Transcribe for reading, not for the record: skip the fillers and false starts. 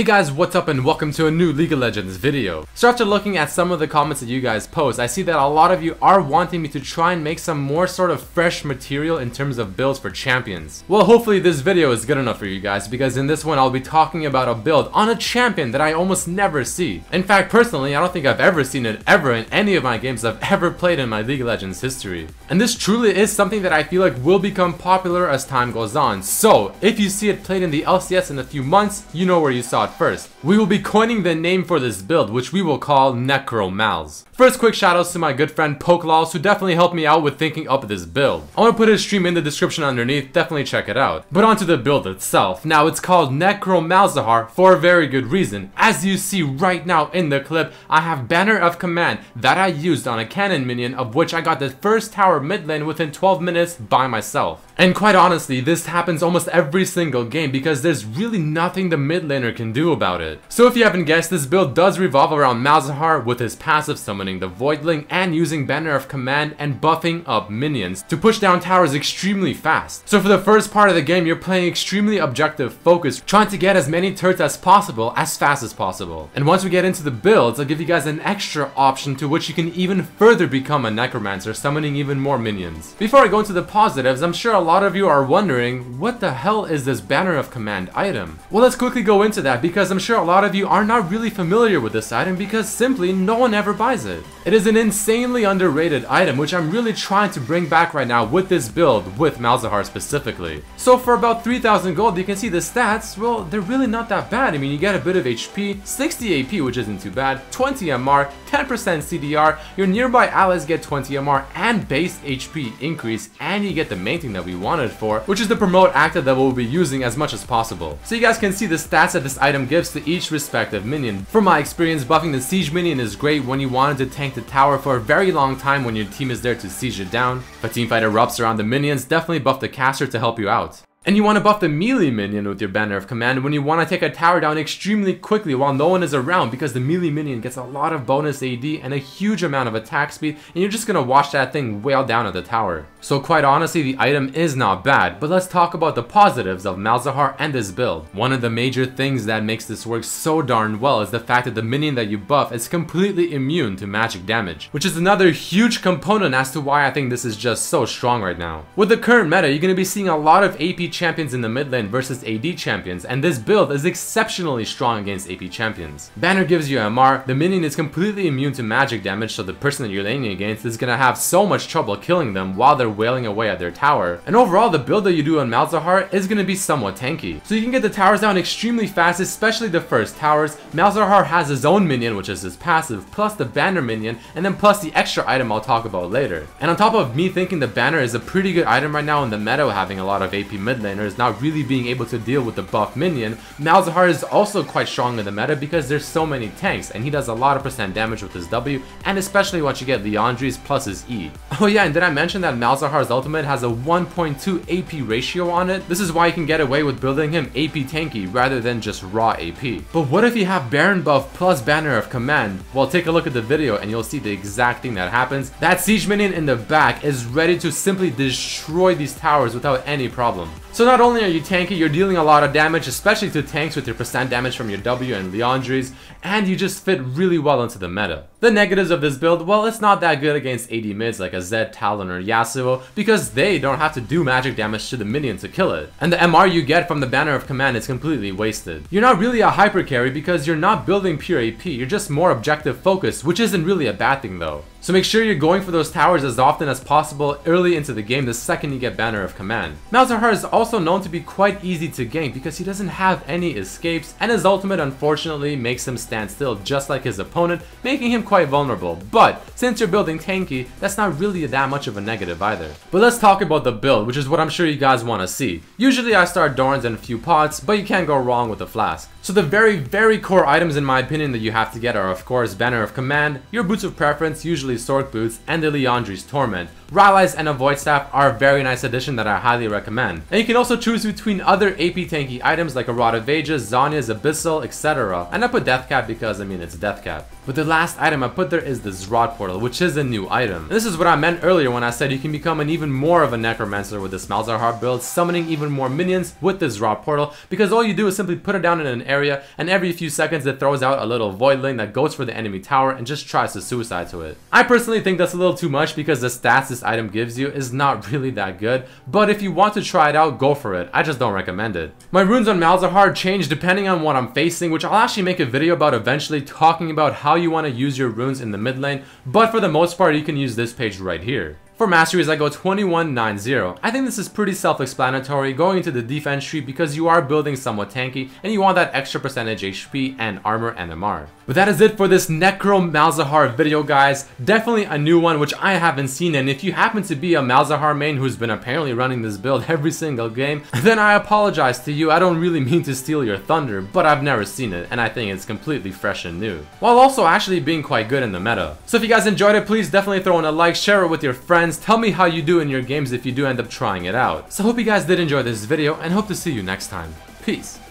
Hey guys, what's up and welcome to a new League of Legends video. So after looking at some of the comments that you guys post, I see that a lot of you are wanting me to try and make some more sort of fresh material in terms of builds for champions. Well, hopefully this video is good enough for you guys, because in this one I'll be talking about a build on a champion that I almost never see. In fact, personally, I don't think I've ever seen it ever in any of my games I've ever played in my League of Legends history. And this truly is something that I feel like will become popular as time goes on. So if you see it played in the LCS in a few months, you know where you saw it first. We will be coining the name for this build, which we will call Necromancer. First, quick shoutouts to my good friend Pokelals, who definitely helped me out with thinking up this build. I want to put his stream in the description underneath, definitely check it out. But onto the build itself. Now, it's called Malzahar for a very good reason. As you see right now in the clip, I have Banner of Command that I used on a cannon minion, of which I got the first tower mid lane within 12 minutes by myself. And quite honestly, this happens almost every single game because there's really nothing the mid laner can do about it. So if you haven't guessed, this build does revolve around Malzahar with his passive summoning the Voidling and using Banner of Command and buffing up minions to push down towers extremely fast. So for the first part of the game, you're playing extremely objective focused, trying to get as many turrets as possible as fast as possible. And once we get into the builds, I'll give you guys an extra option to which you can even further become a Necromancer, summoning even more minions. Before I go into the positives, I'm sure a lot of you are wondering, what the hell is this Banner of Command item? Well, let's quickly go into that, because I'm sure a lot of you are not really familiar with this item because simply no one ever buys it. It is an insanely underrated item, which I'm really trying to bring back right now with this build, with Malzahar specifically. So for about 3,000 gold, you can see the stats, well, they're really not that bad. I mean, you get a bit of HP, 60 AP, which isn't too bad, 20 MR, 10% CDR, your nearby allies get 20 MR and base HP increase, and you get the main thing that we wanted for, which is the promote active that we'll be using as much as possible. So you guys can see the stats that this item gives to each respective minion. From my experience, buffing the siege minion is great when you wanted to tank the tower for a very long time when your team is there to siege it down. If a teamfight erupts around the minions, definitely buff the caster to help you out. And you want to buff the melee minion with your Banner of Command when you want to take a tower down extremely quickly while no one is around, because the melee minion gets a lot of bonus AD and a huge amount of attack speed, and you're just going to watch that thing wail down at the tower. So quite honestly, the item is not bad, but let's talk about the positives of Malzahar and this build. One of the major things that makes this work so darn well is the fact that the minion that you buff is completely immune to magic damage, which is another huge component as to why I think this is just so strong right now. With the current meta, you're going to be seeing a lot of AP champions in the mid lane versus AD champions, and this build is exceptionally strong against AP champions. Banner gives you MR, the minion is completely immune to magic damage, so the person that you're laning against is going to have so much trouble killing them while they're wailing away at their tower. And overall, the build that you do on Malzahar is going to be somewhat tanky. So you can get the towers down extremely fast, especially the first towers. Malzahar has his own minion, which is his passive, plus the Banner minion, and then plus the extra item I'll talk about later. And on top of me thinking the Banner is a pretty good item right now in the meta, having a lot of AP mid laners not really being able to deal with the buff minion, Malzahar is also quite strong in the meta because there's so many tanks, and he does a lot of percent damage with his W, and especially once you get Leandri's plus his E. Oh yeah, and did I mention that Malzahar's ultimate has a 1.2 AP ratio on it? This is why you can get away with building him AP tanky rather than just raw AP. But what if you have Baron buff plus Banner of Command? Well, take a look at the video and you'll see the exact thing that happens. That siege minion in the back is ready to simply destroy these towers without any problem. So not only are you tanky, you're dealing a lot of damage, especially to tanks with your percent damage from your W and Leandri's, and you just fit really well into the meta. The negatives of this build, well, it's not that good against AD mids like a Zed, Talon, or Yasuo, because they don't have to do magic damage to the minion to kill it. And the MR you get from the Banner of Command is completely wasted. You're not really a hyper carry because you're not building pure AP, you're just more objective focused, which isn't really a bad thing though. So make sure you're going for those towers as often as possible early into the game the second you get Banner of Command. Malzahar is also known to be quite easy to gank because he doesn't have any escapes, and his ultimate unfortunately makes him stand still just like his opponent, making him quite vulnerable. But since you're building tanky, that's not really that much of a negative either. But let's talk about the build, which is what I'm sure you guys want to see. Usually I start Dorns and a few pots, but you can't go wrong with a flask. So the very core items in my opinion that you have to get are of course Banner of Command, your boots of preference, usually especially Sork Boots and the Liandry's Torment. Rylai's and a Void Staff are a very nice addition that I highly recommend. And you can also choose between other AP tanky items like a Rod of Ages, Zanya's Abyssal, etc. And I put Deathcap because, I mean, it's Deathcap. But the last item I put there is the Zrod Portal, which is a new item. And this is what I meant earlier when I said you can become an even more of a Necromancer with this Malzahar build, summoning even more minions with the Zrod Portal, because all you do is simply put it down in an area, and every few seconds it throws out a little Voidling that goes for the enemy tower and just tries to suicide to it. I personally think that's a little too much because the stats this item gives you is not really that good, but if you want to try it out, go for it. I just don't recommend it. My runes on Malzahar change depending on what I'm facing, which I'll actually make a video about eventually, talking about how you want to use your runes in the mid lane, but for the most part you can use this page right here. For masteries, I go 2190. I think this is pretty self-explanatory going into the defense tree because you are building somewhat tanky and you want that extra percentage HP and armor and MR. But that is it for this Necro Malzahar video, guys. Definitely a new one which I haven't seen, and if you happen to be a Malzahar main who's been apparently running this build every single game, then I apologize to you. I don't really mean to steal your thunder, but I've never seen it and I think it's completely fresh and new, while also actually being quite good in the meta. So if you guys enjoyed it, please definitely throw in a like, share it with your friends. Tell me how you do in your games if you do end up trying it out. So I hope you guys did enjoy this video and hope to see you next time. Peace.